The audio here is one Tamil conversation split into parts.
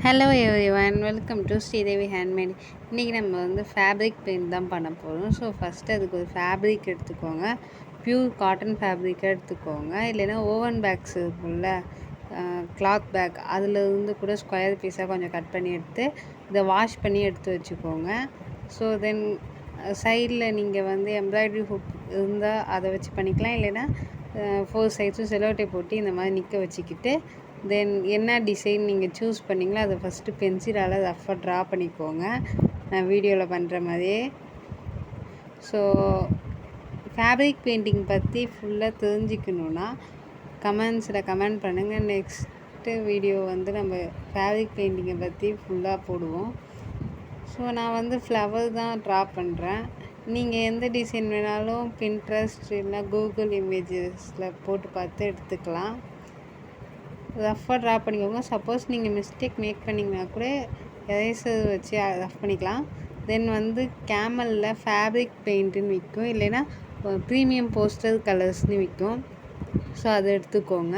Hello everyone, welcome to Sridevi handmade. இன்றைக்கி நம்ம வந்து ஃபேப்ரிக் பெயிண்ட் தான் பண்ண போகிறோம். ஸோ ஃபஸ்ட்டு அதுக்கு ஒரு ஃபேப்ரிக் எடுத்துக்கோங்க. ப்யூர் காட்டன் ஃபேப்ரிக்காக எடுத்துக்கோங்க. இல்லைன்னா ஓவன் பேக்ஸ் இருக்கும்ல, கிளாத் பேக், அதில் இருந்து கூட ஸ்கொயர் பீஸாக கொஞ்சம் கட் பண்ணி எடுத்து இதை வாஷ் பண்ணி எடுத்து வச்சுக்கோங்க. ஸோ தென் சைடில் நீங்கள் வந்து எம்ப்ராய்டரி ஹுக் இருந்தால் அதை வச்சு பண்ணிக்கலாம். இல்லைன்னா 4 சைட்ஸும் செலோ டேப் போட்டு இந்த மாதிரி நிற்க வச்சுக்கிட்டு தென் என்ன டிசைன் நீங்கள் சூஸ் பண்ணிங்களோ அதை ஃபஸ்ட்டு பென்சிலால் ரஃபாக ட்ரா பண்ணிக்கோங்க, நான் வீடியோவில் பண்ணுற மாதிரியே. ஸோ ஃபேப்ரிக் பெயிண்டிங் பற்றி ஃபுல்லாக தெரிஞ்சுக்கணுன்னா கமெண்ட்ஸில் கமெண்ட் பண்ணுங்கள். நெக்ஸ்ட்டு வீடியோ வந்து நம்ம ஃபேப்ரிக் பெயிண்டிங்கை பற்றி ஃபுல்லாக போடுவோம். ஸோ நான் வந்து ஃப்ளவர் தான் ட்ரா பண்ணுறேன். நீங்கள் எந்த டிசைன் வேணாலும் பின்ட்ரெஸ்ட் இல்லை கூகுள் இமேஜஸில் போட்டு பார்த்து எடுத்துக்கலாம். ரஃபாக ட்ரா பண்ணிக்கோங்க. சப்போஸ் நீங்கள் மிஸ்டேக் மேக் பண்ணிங்கன்னா கூட எரேசர் வச்சு ரஃப் பண்ணிக்கலாம். தென் வந்து கேமலில் ஃபேப்ரிக் பெயிண்ட்டுன்னு விற்கும், இல்லைன்னா ப்ரீமியம் போஸ்டர் கலர்ஸ்னு விற்கும். ஸோ அதை எடுத்துக்கோங்க.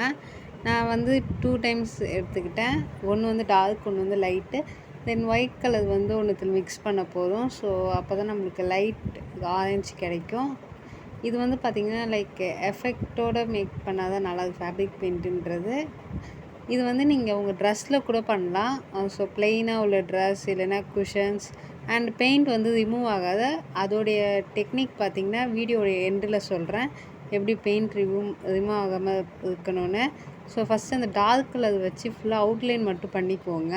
நான் வந்து 2 டைம்ஸ் எடுத்துக்கிட்டேன். ஒன்று வந்து டார்க், ஒன்று வந்து லைட்டு. தென் ஒயிட் கலர் வந்து ஒன்றுத்தில் மிக்ஸ் பண்ண போதும். ஸோ அப்போ தான் நம்மளுக்கு லைட் ஆரஞ்சு கிடைக்கும். இது வந்து பார்த்திங்கன்னா லைக் எஃபெக்டோடு மேக் பண்ணால் தான் நல்லா ஃபேப்ரிக் பெயிண்ட்டுன்றது. இது வந்து நீங்கள் உங்கள் ட்ரெஸ்ஸில் கூட பண்ணலாம். ஸோ ப்ளெயினாக உள்ள ட்ரெஸ் இல்லைன்னா குஷன்ஸ் அண்ட் பெயிண்ட் வந்து ரிமூவ் ஆகாத அதோடைய டெக்னிக் பார்த்திங்கன்னா வீடியோடைய எண்டில் சொல்கிறேன், எப்படி பெயிண்ட் ரிமூவ் ஆகாமல் இருக்கணும்னு. ஸோ ஃபஸ்ட்டு அந்த டார்க் கலர் வச்சு ஃபுல்லாக அவுட்லைன் மட்டும் பண்ணிக்கோங்க.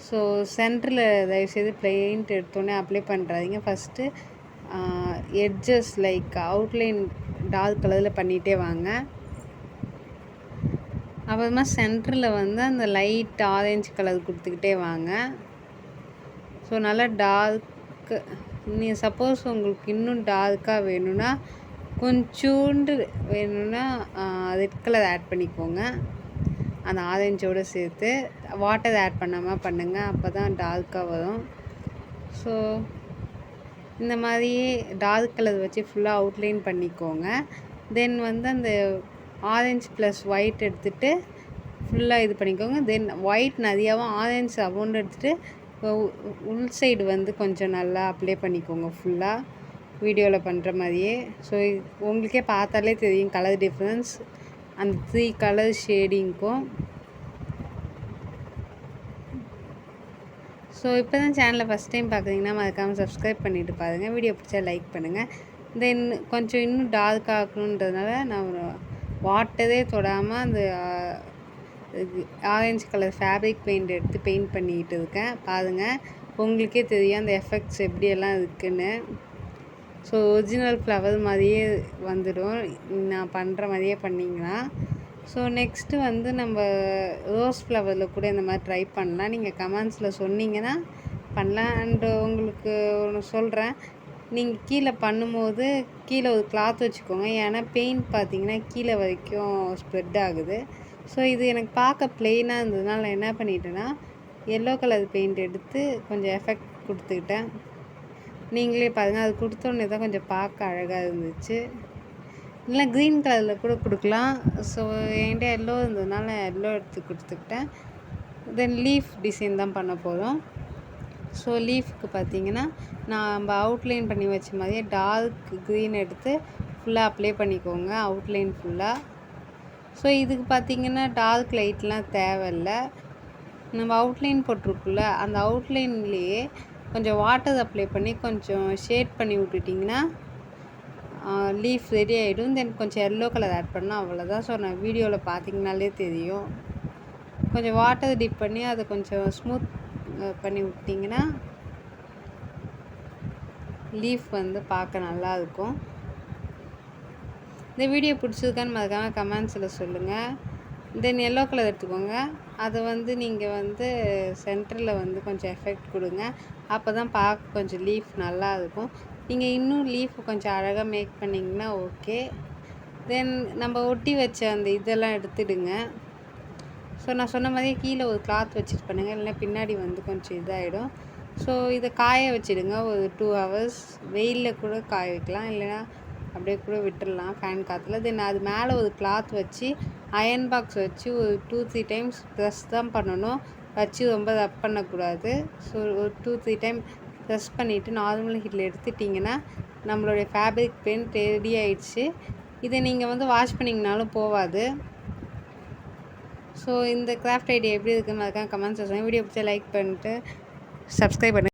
ஸோ சென்டரில் தயவுசெய்து பெயிண்ட் எடுத்தோடனே அப்ளை பண்ணுறாதீங்க. First edges like outline dark கலரில் பண்ணிகிட்டே வாங்க. அப்புறமா சென்டரில் வந்து அந்த லைட் ஆரஞ்சு கலர் கொடுத்துக்கிட்டே வாங்க. ஸோ நல்லா டார்க்கு, நீங்கள் சப்போஸ் உங்களுக்கு இன்னும் டார்க்காக வேணும்னா கொஞ்சோண்டு வேணும்னா ரெட் கலர் ஆட் பண்ணிக்கோங்க, அந்த ஆரஞ்சோடு சேர்த்து. வாட்டர் ஆட் பண்ணாமல் பண்ணுங்கள், அப்போ தான் டார்க்காக வரும். ஸோ இந்த மாதிரியே டார்க் கலர் வச்சு ஃபுல்லாக அவுட்லைன் பண்ணிக்கோங்க. தென் வந்து அந்த ஆரஞ்சு ப்ளஸ் ஒயிட் எடுத்துகிட்டு ஃபுல்லாக இது பண்ணிக்கோங்க. தென் ஒயிட் நிறையாவும் ஆரஞ்சு அமௌண்ட் எடுத்துகிட்டு உள் சைடு வந்து கொஞ்சம் நல்லா அப்ளை பண்ணிக்கோங்க ஃபுல்லாக வீடியோவில் பண்ணுற மாதிரியே. ஸோ உங்களுக்கே பார்த்தாலே தெரியும் கலர் டிஃப்ரென்ஸ் அந்த 3 கலர் ஷேடிங்க்கும். ஸோ இப்போ தான் சேனலை ஃபஸ்ட் டைம் பார்க்குறீங்கன்னா மறக்காமல் சப்ஸ்கிரைப் பண்ணிவிட்டு பாருங்கள். வீடியோ பிடிச்சா லைக் பண்ணுங்கள். தென் கொஞ்சம் இன்னும் டார்க் ஆகணுன்றதுனால நான் வாட்டரே தொடாமல் அந்த ஆரஞ்சு கலர் ஃபேப்ரிக் பெயிண்ட் எடுத்து பெயிண்ட் பண்ணிக்கிட்டு இருக்கேன். பாருங்கள், உங்களுக்கே தெரியும் அந்த எஃபெக்ட்ஸ் எப்படியெல்லாம் இருக்குதுன்னு. ஸோ ஒரிஜினல் ஃப்ளவர் மாதிரியே வந்துடும் நான் பண்ணுற மாதிரியே பண்ணிங்கன்னா. ஸோ நெக்ஸ்ட்டு வந்து நம்ம ரோஸ் ஃப்ளவரில் கூட இந்த மாதிரி ட்ரை பண்ணலாம். நீங்கள் கமெண்ட்ஸில் சொன்னீங்கன்னா பண்ணலாம். அண்டு உங்களுக்கு ஒன்று சொல்கிறேன், நீங்கள் கீழே பண்ணும்போது கீழே ஒரு கிளாத் வச்சுக்கோங்க. ஏன்னா பெயிண்ட் பார்த்திங்கன்னா கீழே வரைக்கும் ஸ்ப்ரெட் ஆகுது. ஸோ இது எனக்கு பார்க்க ப்ளெயினாக இருந்ததுனால நான் என்ன பண்ணிட்டேன்னா எல்லோ கலர் பெயிண்ட் எடுத்து கொஞ்சம் எஃபெக்ட் கொடுத்துக்கிட்டேன். நீங்களே பாருங்கள், அது கொடுத்தோன்னே தான் கொஞ்சம் பார்க்க அழகாக இருந்துச்சு. இல்லை க்ரீன் கலரில் கூட கொடுக்கலாம். ஸோ என்கிட்ட எல்லோ இருந்ததுனால எல்லோ எடுத்து கொடுத்துக்கிட்டேன். தென் லீஃப் டிசைன் தான் பண்ண போகிறோம். ஸோ லீஃப்க்கு பார்த்திங்கன்னா நம்ம அவுட்லைன் பண்ணி வச்ச மாதிரியே டார்க் க்ரீன் எடுத்து ஃபுல்லாக அப்ளை பண்ணிக்கோங்க அவுட்லைன் ஃபுல்லாக. ஸோ இதுக்கு பார்த்திங்கன்னா டார்க் லைட்லாம் தேவையில்லை. நம்ம அவுட்லைன் போட்டிருக்குல்ல, அந்த அவுட்லைன்லேயே கொஞ்சம் வாட்டர் அப்ளை பண்ணி கொஞ்சம் ஷேட் பண்ணி விட்டுட்டிங்கன்னா லீஃப் ரெடி ஆகிடும். தென் கொஞ்சம் எல்லோ கலர் ஆட் பண்ணால் அவ்வளோதான். ஸோ நான் வீடியோவில் பார்த்திங்கனாலே தெரியும். கொஞ்சம் வாட்டர் டிப் பண்ணி அதை கொஞ்சம் ஸ்மூத் பண்ணி விட்டிங்கன்னா லீஃப் வந்து பார்க்க நல்லாயிருக்கும். இந்த வீடியோ பிடிச்சதுக்கான்னு மறக்காமல் கமெண்ட்ஸில் சொல்லுங்கள். தென் எல்லோ கலர் எடுத்துக்கோங்க, அதை வந்து நீங்கள் வந்து சென்டரில் வந்து கொஞ்சம் எஃபெக்ட் கொடுங்க. அப்போ தான் பார்க்க கொஞ்சம் லீஃப் நல்லாயிருக்கும். நீங்கள் இன்னும் லீஃப் கொஞ்சம் அழகாக மேக் பண்ணிங்கன்னா ஓகே. தென் நம்ம ஒட்டி வச்ச அந்த இதெல்லாம் எடுத்துடுங்க. ஸோ நான் சொன்ன மாதிரியே கீழே ஒரு கிளாத் வச்சுட்டு பண்ணுங்கள், இல்லைன்னா பின்னாடி வந்து கொஞ்சம் இதாகிடும். ஸோ இதை காய வச்சுடுங்க ஒரு 2 hours. வெயிலில் கூட காய வைக்கலாம், இல்லைன்னா அப்படியே கூட விட்டுடலாம் ஃபேன் காற்றுல. தென் அது மேலே ஒரு கிளாத் வச்சு அயன் பாக்ஸ் வச்சு ஒரு 2-3 டைம்ஸ் ப்ரெஸ் தான் பண்ணணும். வச்சு ரொம்ப ரப் பண்ணக்கூடாது. ஸோ ஒரு 2-3 டைம் ப்ரெஸ் பண்ணிவிட்டு நார்மல் ஹீட்டில் எடுத்துட்டிங்கன்னா நம்மளுடைய ஃபேப்ரிக் பெயிண்ட் ரெடி ஆயிடுச்சு. இதை நீங்கள் வந்து வாஷ் பண்ணிங்கனாலும் போகாது. ஸோ இந்த கிராஃப்ட் ஐடியா எப்படி இருக்குன்னு மறக்காம கமெண்ட்ஸில் சொல்லுங்கள். வீடியோ பிடிச்சா லைக் பண்ணிட்டு சப்ஸ்கிரைப் பண்ணுங்கள்.